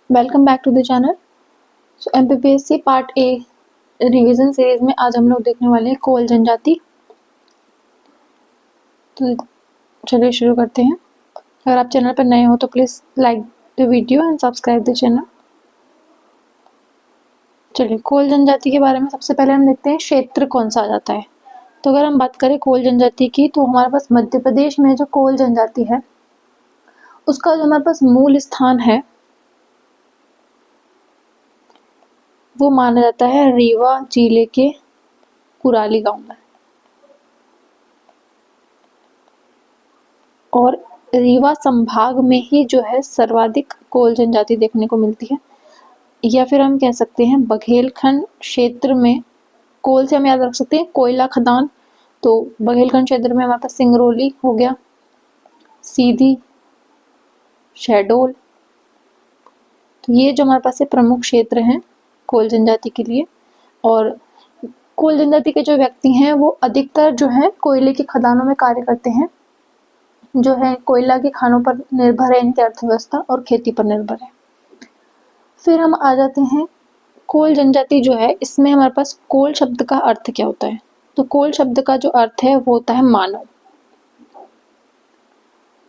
Welcome back to the channel. So MPPSC part A revision series में आज हम लोग देखने वाले हैं कोल जनजाति। तो चलिए शुरू करते हैं। अगर आप चैनल पर नए हो तो please like the video and subscribe the channel. चलिए कोल जनजाति के बारे में सबसे पहले हम देखते हैं क्षेत्र कौन सा आ जाता है। तो अगर हम बात करें कोल जनजाति की तो हमारे पास मध्य प्रदेश में जो कोल जनजाति है उसका जो हमारे पास मूल स्थान है वो माना जाता है रीवा जिले के कुराली गांव में। और रीवा संभाग में ही जो है सर्वाधिक कोल जनजाति देखने को मिलती है, या फिर हम कह सकते हैं बघेलखंड क्षेत्र में। कोल से हम याद रख सकते हैं कोयला खदान, तो बघेलखंड क्षेत्र में हमारे पास सिंगरौली हो गया, सीधी, शहडोल। तो ये जो हमारे पास प्रमुख क्षेत्र हैं कोल जनजाति के लिए। और कोल जनजाति के जो व्यक्ति हैं वो अधिकतर जो है कोयले की खदानों में कार्य करते हैं, जो है कोयला की खानों पर निर्भर है इनकी अर्थव्यवस्था और खेती पर निर्भर है। फिर हम आ जाते हैं कोल जनजाति जो है, इसमें हमारे पास कोल शब्द का अर्थ क्या होता है। तो कोल शब्द का जो अर्थ है वो होता है मानव।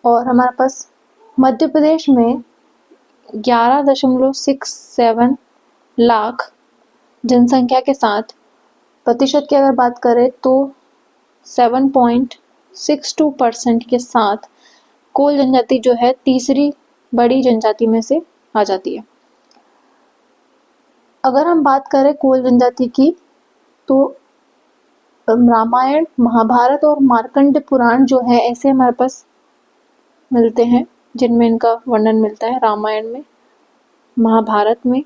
और हमारे पास मध्य प्रदेश में 11.67 लाख जनसंख्या के साथ प्रतिशत की अगर बात करें तो 7.62% के साथ कोल जनजाति जो है तीसरी बड़ी जनजाति में से आ जाती है। अगर हम बात करें कोल जनजाति की तो रामायण, महाभारत और मार्कंड पुराण जो है ऐसे हमारे पास मिलते हैं जिनमें इनका वर्णन मिलता है। रामायण में, महाभारत में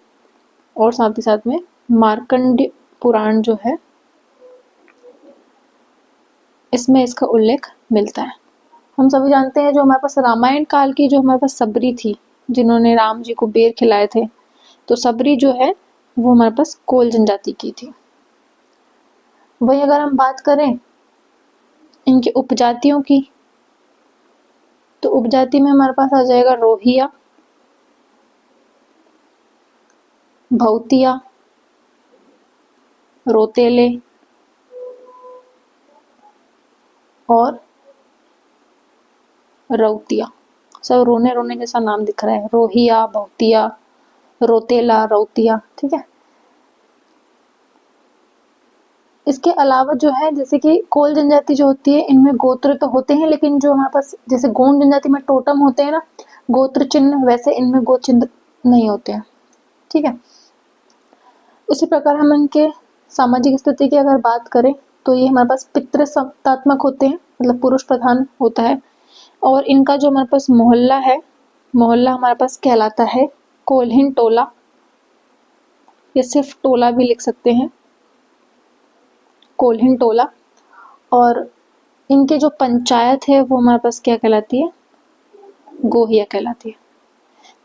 और साथ ही साथ में मार्कंड पुराण जो है इसमें इसका उल्लेख मिलता है। हम सभी जानते हैं जो हमारे पास रामायण काल की जो हमारे पास सबरी थी जिन्होंने राम जी को बेर खिलाए थे, तो सबरी जो है वो हमारे पास कोल जनजाति की थी। वही अगर हम बात करें इनकी उपजातियों की तो उपजाति में हमारे पास आ जाएगा रोहिया, भौतिया, रोतेले और रौतिया। सब रोने रोने जैसा नाम दिख रहा है, रोहिया, भौतिया, रोतेला, रौतिया, ठीक है। इसके अलावा जो है जैसे कि कोल जनजाति जो होती है इनमें गोत्र तो होते हैं, लेकिन जो हमारे पास जैसे गोंड जनजाति में टोटम होते हैं ना गोत्र चिन्ह, वैसे इनमें गोत्र चिन्ह नहीं होते हैं, ठीक है। उसी प्रकार हम इनके सामाजिक स्थिति की अगर बात करें तो ये हमारे पास पितृ सत्तात्मक होते हैं, मतलब पुरुष प्रधान होता है। और इनका जो हमारे पास मोहल्ला है, मोहल्ला हमारे पास कहलाता है कोल्हिन टोला, या सिर्फ टोला भी लिख सकते हैं, कोल्हिन टोला। और इनके जो पंचायत है वो हमारे पास क्या कहलाती है, गोहिया कहलाती है।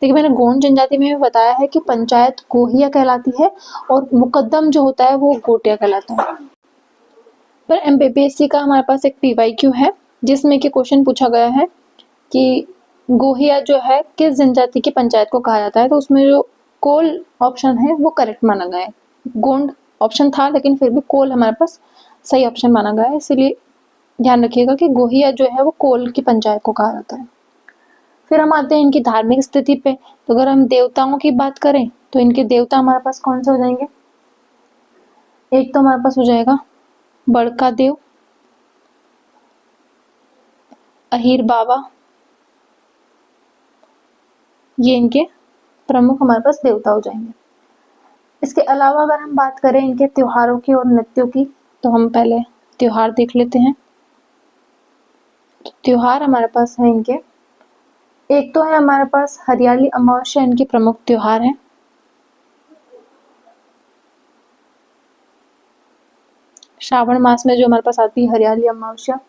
देखिए मैंने गोंड जनजाति में भी बताया है कि पंचायत गोहिया कहलाती है और मुकद्दम जो होता है वो गोटिया कहलाता है। पर एमपीपीएससी का हमारे पास एक पीवाईक्यू है जिसमें कि क्वेश्चन पूछा गया है कि गोहिया जो है किस जनजाति की पंचायत को कहा जाता है, तो उसमें जो कोल ऑप्शन है वो करेक्ट माना गया है। गोंड ऑप्शन था लेकिन फिर भी कोल हमारे पास सही ऑप्शन माना गया है, इसलिए ध्यान रखिएगा कि गोहिया जो है वो कोल की पंचायत को कहा जाता है। फिर हम आते हैं इनकी धार्मिक स्थिति पे। तो अगर हम देवताओं की बात करें तो इनके देवता हमारे पास कौन से हो जाएंगे। एक तो हमारे पास हो जाएगा बड़का देव, अहीर बाबा, ये इनके प्रमुख हमारे पास देवता हो जाएंगे। इसके अलावा अगर हम बात करें इनके त्योहारों की और नृत्यों की तो हम पहले त्योहार देख लेते हैं। तो त्योहार हमारे पास है इनके, एक तो है हमारे पास हरियाली अमावस्या इनकी प्रमुख त्योहार है। श्रावण मास में जो हमारे पास आती है हरियाली अमावस्या।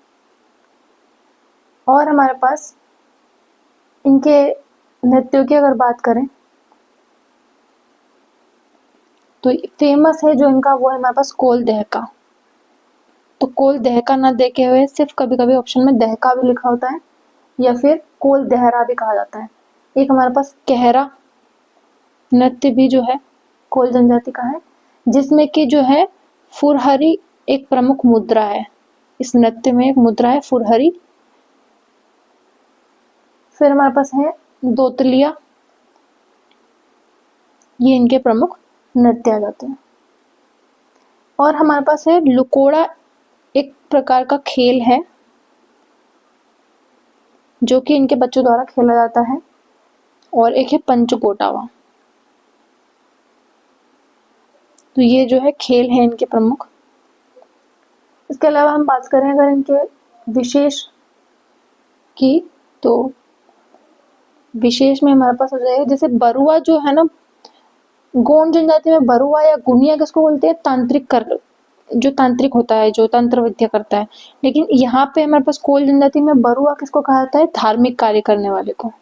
और हमारे पास इनके नृत्यों की अगर बात करें तो फेमस है जो इनका वो है हमारे पास कोल दहका। तो कोल दहका ना देखे हुए सिर्फ कभी कभी ऑप्शन में दहका भी लिखा होता है या फिर कोल दहरा भी कहा जाता है। एक हमारे पास कहरा नृत्य भी जो है कोल जनजाति का है, जिसमें कि जो है फुरहरी एक प्रमुख मुद्रा है। इस नृत्य में एक मुद्रा है फुरहरी। फिर हमारे पास है दोतलिया, ये इनके प्रमुख नृत्य आ जाते हैं। और हमारे पास है लुकोड़ा, एक प्रकार का खेल है जो कि इनके बच्चों द्वारा खेला जाता है। और एक है पंचकोटावा। तो ये जो है खेल है इनके प्रमुख। इसके अलावा हम बात करें अगर इनके विशेष की, तो विशेष में हमारे पास हो जाएगा जैसे बरुआ जो है ना, गोंड जनजाति में बरुआ या गुनिया किसको बोलते हैं? तांत्रिक कर, जो तांत्रिक होता है, जो तंत्र विद्या करता है। लेकिन यहाँ पे हमारे पास कोल जनजाति में बरुआ किसको कहा जाता है? धार्मिक कार्य करने वाले को।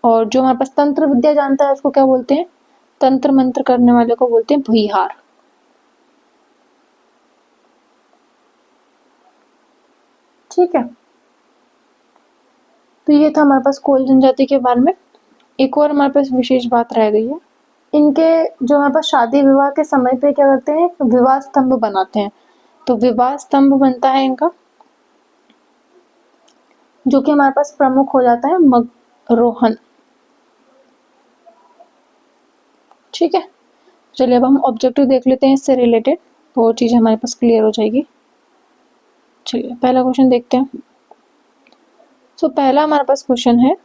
और जो हमारे पास तंत्र विद्या जानता है उसको क्या बोलते हैं? तंत्र मंत्र करने वाले को बोलते हैं भुइहार। ठीक है, तो ये था हमारे पास कोल जनजाति के बारे में। एक और हमारे पास विशेष बात रह गई है, इनके जो हमारे पास शादी विवाह के समय पे क्या करते हैं? विवाह स्तंभ बनाते हैं। तो विवाह स्तंभ बनता है इनका, जो कि हमारे पास प्रमुख हो जाता है मगरोहन। ठीक है, चलिए अब हम ऑब्जेक्टिव देख लेते हैं इससे रिलेटेड, तो वो चीज़ हमारे पास क्लियर हो जाएगी। चलिए पहला क्वेश्चन देखते हैं। पहला हमारे पास क्वेश्चन है,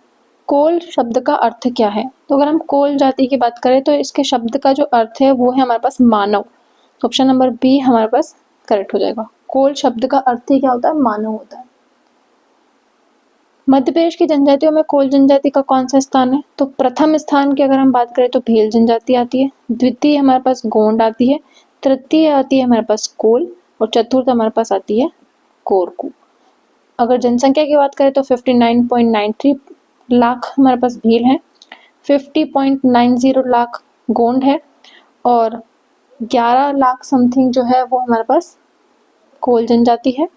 कोल शब्द का अर्थ क्या है? तो अगर हम कोल जाति की बात करें तो इसके शब्द का जो अर्थ है वो है हमारे पास मानव। तो ऑप्शन नंबर बी हमारे पास करेक्ट हो जाएगा। कोल शब्द का अर्थ ही क्या होता है? मानव होता है। मध्य प्रदेश की जनजातियों में कोल जनजाति का कौन सा स्थान है? तो प्रथम स्थान की अगर हम बात करें तो भील जनजाति आती है, द्वितीय हमारे पास गोंड आती है, तृतीय आती है हमारे पास कोल, और चतुर्थ हमारे पास आती है कोरकू। अगर जनसंख्या की बात करें तो 59.93 लाख हमारे पास भील है, 50.90 लाख गोंड है, और 11 लाख समथिंग जो है वो हमारे पास कोल जनजाति है।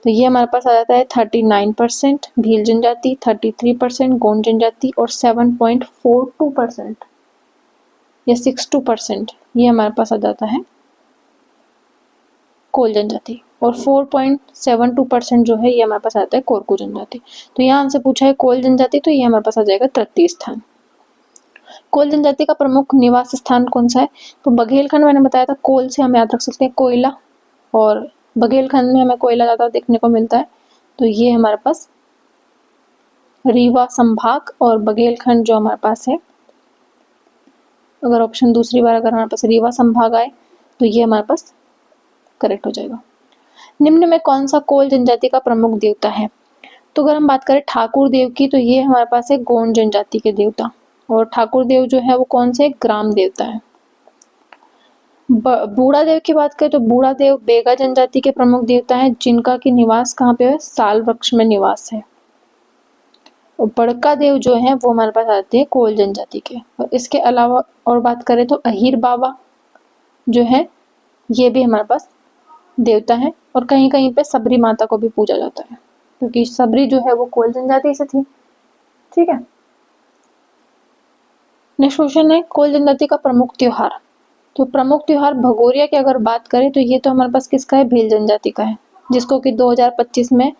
तो ये हमारे पास आ जाता है 39% भील जनजाति, 33% गोंड जनजाति, और 7.42% या 62% ये हमारे पास आ जाता है कोल जनजाति, और 4.72% जो है ये हमारे पास आता है कोरकू जनजाति। तो यहाँ हमसे पूछा है कोल जनजाति, तो ये हमारे पास आ जाएगा तृतीय स्थान। कोल जनजाति का प्रमुख निवास स्थान कौन सा है? तो बघेलखंड मैंने बताया था, कोल से हम याद रख सकते हैं कोयला, और बघेलखंड में हमें कोयला ज़्यादा देखने को मिलता है। तो ये हमारे पास रीवा संभाग और बघेलखंड जो हमारे पास है, अगर ऑप्शन दूसरी बार अगर हमारे पास रीवा संभाग आए तो ये हमारे पास करेक्ट हो जाएगा। निम्न में कौन सा कोल जनजाति का प्रमुख देवता है? तो अगर हम बात करें ठाकुर देव की, तो ये हमारे पास है गोंड जनजाति के देवता, और ठाकुर देव जो है वो कौन से? ग्राम देवता है। बूढ़ा देव की बात करें तो बूढ़ा देव बेगा जनजाति के प्रमुख देवता हैं, जिनका की निवास कहाँ पे है? साल वृक्ष में निवास है। और बड़का देव जो है वो हमारे पास आते हैं कोल जनजाति के। और इसके अलावा और बात करें तो अहीर बाबा जो है ये भी हमारे पास देवता है, और कहीं कहीं पे सबरी माता को भी पूजा जाता है, क्योंकि सबरी जो है वो कोल जनजाति से थी। ठीक है, नेक्स्ट क्वेश्चन है, कोल जनजाति का प्रमुख त्योहार। तो प्रमुख त्योहार भगोरिया की अगर बात करें तो ये तो हमारे पास किसका है? भील जनजाति का है, जिसको कि 2025 में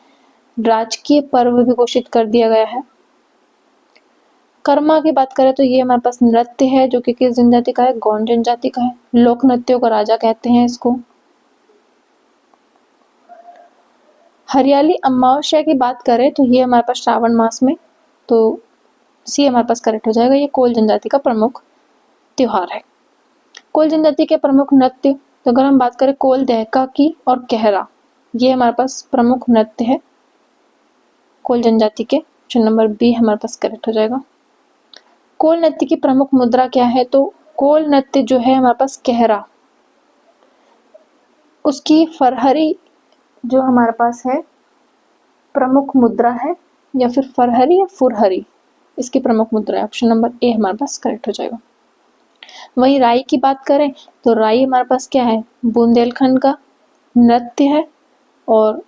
राजकीय पर्व भी घोषित कर दिया गया है। कर्मा की बात करें तो ये हमारे पास नृत्य है, जो कि किस जनजाति का है? गोंड जनजाति का है। लोक नृत्यों का राजा कहते हैं इसको। हरियाली अमावस्या की बात करें तो ये हमारे पास श्रावण मास में, तो सी हमारे पास करेक्ट हो जाएगा। ये कोल जनजाति का प्रमुख त्योहार है। कोल जनजाति के प्रमुख नृत्य, तो अगर हम बात करें कोल दहका की और कहरा, ये हमारे पास प्रमुख नृत्य है कोल जनजाति के। ऑप्शन नंबर बी हमारे पास करेक्ट हो जाएगा। कोल नृत्य की प्रमुख मुद्रा क्या है? तो कोल नृत्य जो है हमारे पास कहरा, उसकी फरहरी जो हमारे पास है प्रमुख मुद्रा है, या फिर फरहरी या फुरहरी इसकी प्रमुख मुद्रा है। ऑप्शन नंबर ए हमारे पास करेक्ट हो जाएगा। वहीं राई की बात करें तो राई हमारे पास क्या है? बुंदेलखंड का नृत्य है, और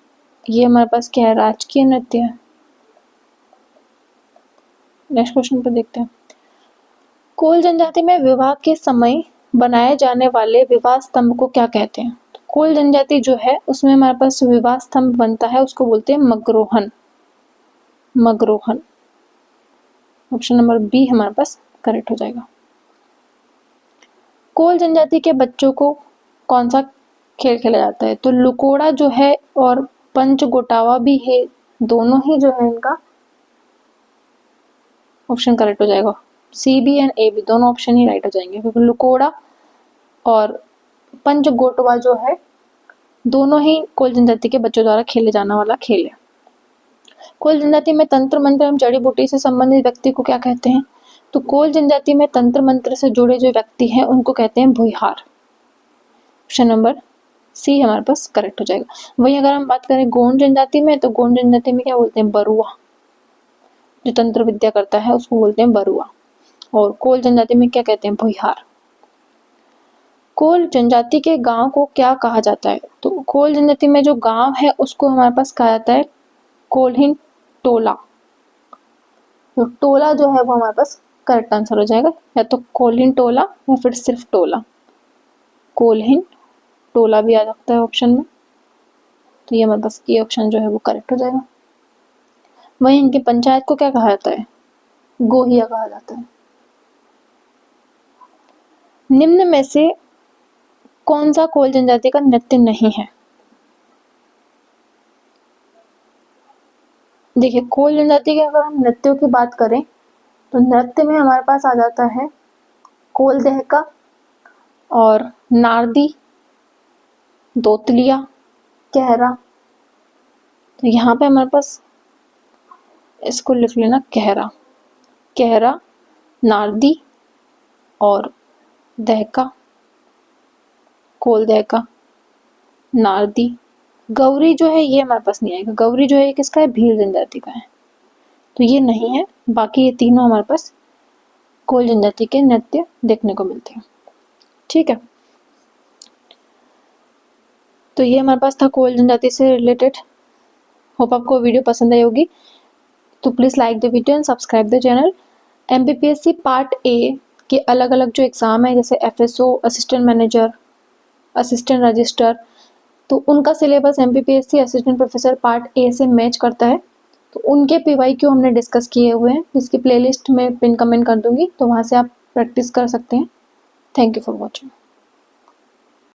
ये हमारे पास क्या है? राजकीय नृत्य है। नेक्स्ट क्वेश्चन पर देखते हैं। कोल जनजाति में विवाह के समय बनाए जाने वाले विवाह स्तंभ को क्या कहते हैं? तो कोल जनजाति जो है उसमें हमारे पास विवाह स्तंभ बनता है, उसको बोलते हैं मगरोहन। मगरोहन, ऑप्शन नंबर बी हमारे पास करेक्ट हो जाएगा। कोल जनजाति के बच्चों को कौन सा खेल खेला जाता है? तो लुकोड़ा जो है और पंच गोटावा भी है, दोनों ही जो है इनका ऑप्शन करेक्ट हो जाएगा। C B and A B दोनों ऑप्शन ही राइट हो जाएंगे, क्योंकि लुकोड़ा और पंच गोटवा जो है दोनों ही कोल जनजाति के बच्चों द्वारा खेले जाने वाला खेल है। कोल जनजाति में तंत्र मंत्र एवं जड़ी बूटी से संबंधित व्यक्ति को क्या कहते हैं? तो कोल जनजाति में तंत्र मंत्र से जुड़े जो व्यक्ति हैं उनको कहते हैं भुइहार। ऑप्शन नंबर सी हमारे पास करेक्ट हो जाएगा। वहीं अगर हम बात करें गोंड जनजाति में, तो गोंड जनजाति में क्या बोलते हैं? बरुआ। जो तंत्र विद्या करता है उसको बोलते हैं बरुआ। और कोल जनजाति में क्या कहते हैं? भुइहार। कोल जनजाति के गांव को क्या कहा जाता है? तो कोल जनजाति में जो गांव है उसको हमारे पास कहा जाता है कोल्हिन टोला। तो टोला जो है वो हमारे पास करेक्ट आंसर हो जाएगा, या तो कोल्हिन टोला या फिर सिर्फ टोला। कोल्हिन टोला भी आ सकता है ऑप्शन में, तो ये हमारे पास ये ऑप्शन जो है वो करेक्ट हो जाएगा। वहीं इनकी पंचायत को क्या कहा जाता है? गोहिया कहा जाता है। निम्न में से कौन सा कोल जनजाति का नृत्य नहीं है? देखिए, कोल जनजाति के अगर हम नृत्यों की बात करें तो नृत्य में हमारे पास आ जाता है कोल देहका और नारदी, दोतलिया, कहरा। तो यहाँ पे हमारे पास इसको लिख लेना कहरा। कहरा, नारदी और दहका, कोल दहका, नारदी। गौरी जो है ये हमारे पास नहीं आएगा। गौरी जो है ये किसका है? भील जनजाति का है, तो ये नहीं है। बाकी ये तीनों हमारे पास कोल जनजाति के नृत्य देखने को मिलते हैं। ठीक है, तो ये हमारे पास था कोल जनजाति से रिलेटेड। होप आपको वीडियो पसंद आई होगी, तो please like the video and subscribe the channel. MPPSC part ए के अलग अलग जो एग्ज़ाम है, जैसे FSO, assistant manager, assistant register, तो उनका syllabus MPPSC assistant professor part A से मैच करता है। तो उनके पीवाईक्यू हमने डिस्कस किए हुए हैं, जिसकी प्लेलिस्ट में पिन कमेंट कर दूंगी, तो वहाँ से आप प्रैक्टिस कर सकते हैं। Thank you for watching.